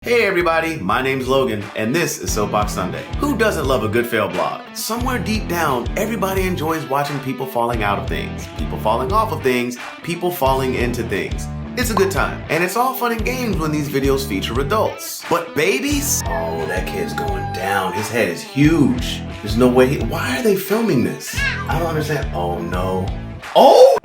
Hey everybody, my name's Logan, and this is Soapbox Sunday. Who doesn't love a good fail blog? Somewhere deep down, everybody enjoys watching people falling out of things, people falling off of things, people falling into things. It's a good time, and it's all fun and games when these videos feature adults. But babies? Oh, that kid's going down. His head is huge. There's no way why are they filming this? I don't understand. Oh no. Oh!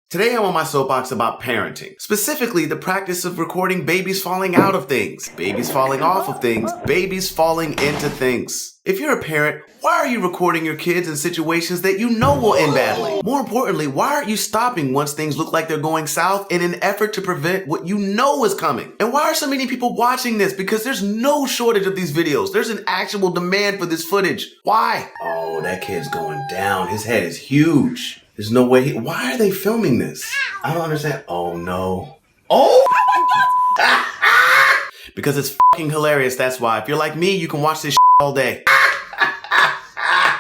Today I'm on my soapbox about parenting, specifically the practice of recording babies falling out of things, babies falling off of things, babies falling into things. If you're a parent, why are you recording your kids in situations that you know will end badly? More importantly, why aren't you stopping once things look like they're going south in an effort to prevent what you know is coming? And why are so many people watching this? Because there's no shortage of these videos. There's an actual demand for this footage. Why? Oh, that kid's going down. His head is huge. There's no way why are they filming this? I don't understand. Oh no. Oh! Because it's fucking hilarious, that's why. If you're like me, you can watch this all day.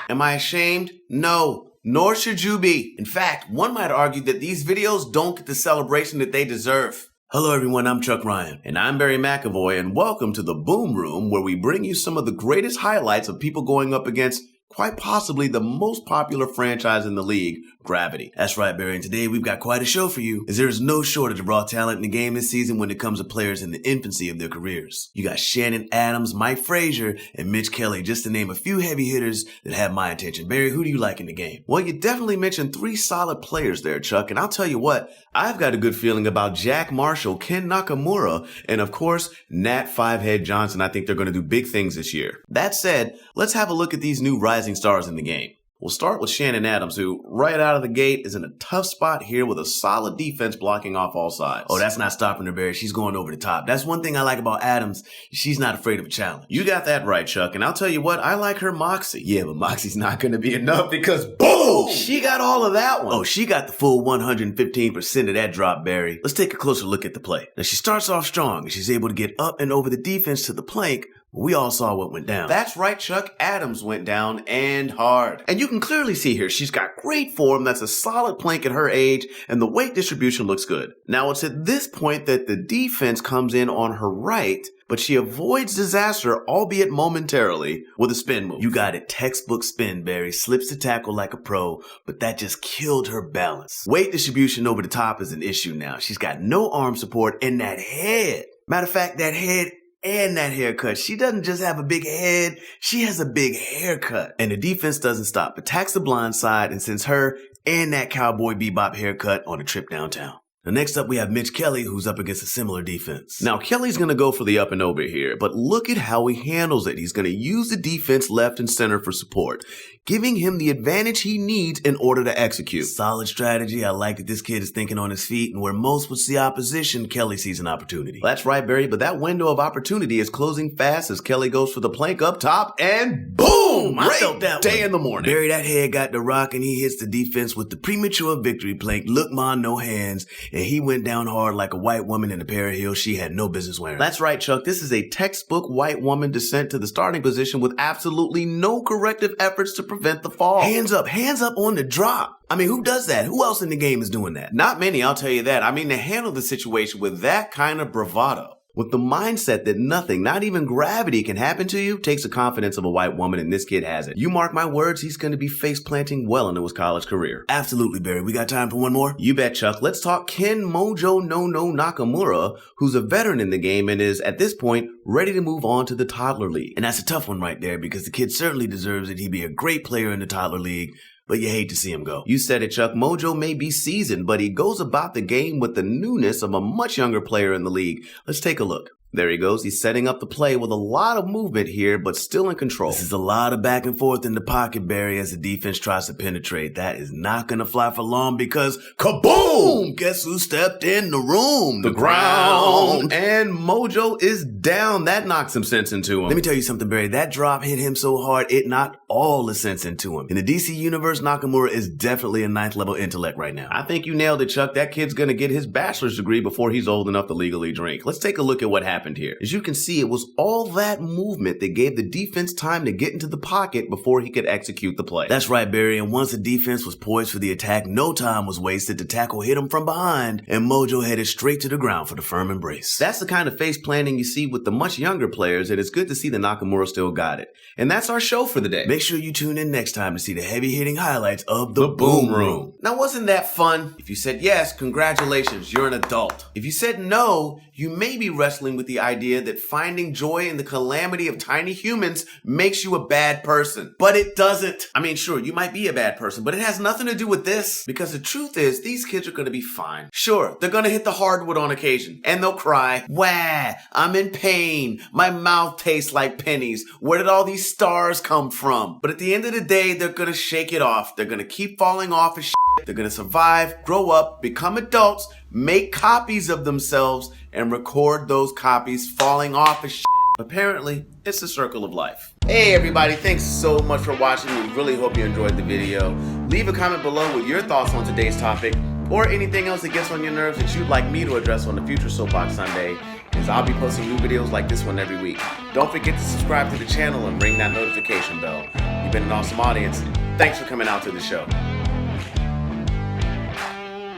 Am I ashamed? No. Nor should you be. In fact, one might argue that these videos don't get the celebration that they deserve. Hello everyone, I'm Chuck Ryan. And I'm Barry McAvoy, and welcome to the Boom Room, where we bring you some of the greatest highlights of people going up against quite possibly the most popular franchise in the league, Gravity. That's right, Barry, and today we've got quite a show for you, as there is no shortage of raw talent in the game this season when it comes to players in the infancy of their careers. You got Shannon Adams, Mike Frazier, and Mitch Kelly, just to name a few heavy hitters that have my attention. Barry, who do you like in the game? Well, you definitely mentioned three solid players there, Chuck, and I'll tell you what, I've got a good feeling about Jack Marshall, Ken Nakamura, and of course, Nat Fivehead Johnson. I think they're going to do big things this year. That said, let's have a look at these new rising stars in the game. We'll start with Shannon Adams, who right out of the gate is in a tough spot here with a solid defense blocking off all sides. Oh, that's not stopping her, Barry. She's going over the top. That's one thing I like about Adams. She's not afraid of a challenge. You got that right, Chuck. And I'll tell you what, I like her moxie. Yeah, but moxie's not going to be enough because boom! She got all of that one. Oh, she got the full 115% of that drop, Barry. Let's take a closer look at the play. Now, she starts off strong and she's able to get up and over the defense to the plank. We all saw what went down. That's right, Chuck. Adams went down and hard. And you can clearly see here, she's got great form. That's a solid plank at her age, and the weight distribution looks good. Now, it's at this point that the defense comes in on her right, but she avoids disaster, albeit momentarily, with a spin move. You got it. Textbook spin, Barry. Slips to tackle like a pro, but that just killed her balance. Weight distribution over the top is an issue now. She's got no arm support, and that head. Matter of fact, that head and that haircut. She doesn't just have a big head, she has a big haircut. And the defense doesn't stop. Attacks the blind side and sends her and that Cowboy Bebop haircut on a trip downtown. Now, next up, we have Mitch Kelly, who's up against a similar defense. Now, Kelly's going to go for the up and over here, but look at how he handles it. He's going to use the defense left and center for support, giving him the advantage he needs in order to execute. Solid strategy. I like that this kid is thinking on his feet, and where most would see opposition, Kelly sees an opportunity. That's right, Barry, but that window of opportunity is closing fast as Kelly goes for the plank up top, and boom! I felt that day in the morning. Barry, that head got the rock, and he hits the defense with the premature victory plank. Look, ma, no hands. And he went down hard like a white woman in a pair of heels she had no business wearing. That's right, Chuck. This is a textbook white woman descent to the starting position with absolutely no corrective efforts to prevent the fall. Hands up on the drop. I mean, who does that? Who else in the game is doing that? Not many, I'll tell you that. I mean, to handle the situation with that kind of bravado, with the mindset that nothing, not even gravity, can happen to you, takes the confidence of a white woman, and this kid has it. You mark my words, he's going to be face planting well into his college career. Absolutely, Barry. We got time for one more? You bet, Chuck. Let's talk Ken Mojo No Nakamura, who's a veteran in the game and is, at this point, ready to move on to the toddler league. And that's a tough one right there, because the kid certainly deserves it. He'd be a great player in the toddler league, but you hate to see him go. You said it, Chuck. Mojo may be seasoned, but he goes about the game with the newness of a much younger player in the league. Let's take a look. There he goes. He's setting up the play with a lot of movement here, but still in control. This is a lot of back and forth in the pocket, Barry, as the defense tries to penetrate. That is not going to fly for long because kaboom! Guess who stepped in the room? The ground. And Mojo is down. That knocked some sense into him. Let me tell you something, Barry. That drop hit him so hard, it knocked all all the sense into him. In the DC universe, Nakamura is definitely a 9th level intellect right now. I think you nailed it, Chuck. That kid's gonna get his bachelor's degree before he's old enough to legally drink. Let's take a look at what happened here. As you can see, it was all that movement that gave the defense time to get into the pocket before he could execute the play. That's right, Barry, and once the defense was poised for the attack, no time was wasted. The tackle hit him from behind, and Mojo headed straight to the ground for the firm embrace. That's the kind of face planting you see with the much younger players, and it's good to see that Nakamura still got it. And that's our show for the day. Make sure you tune in next time to see the heavy-hitting highlights of the Boom Room. Now, wasn't that fun? If you said yes, congratulations, you're an adult. If you said no, you may be wrestling with the idea that finding joy in the calamity of tiny humans makes you a bad person. But it doesn't. I mean, sure, you might be a bad person, but it has nothing to do with this. Because the truth is, these kids are gonna be fine. Sure, they're gonna hit the hardwood on occasion, and they'll cry, "Wah, I'm in pain. My mouth tastes like pennies. Where did all these stars come from?" But at the end of the day, they're gonna shake it off. They're gonna keep falling off as shit. They're gonna survive, grow up, become adults, make copies of themselves, and record those copies falling off as shit. Apparently, it's the circle of life. Hey everybody, thanks so much for watching. We really hope you enjoyed the video. Leave a comment below with your thoughts on today's topic, or anything else that gets on your nerves that you'd like me to address on the future Soapbox Sunday, as I'll be posting new videos like this one every week. Don't forget to subscribe to the channel and ring that notification bell. You've been an awesome audience. Thanks for coming out to the show.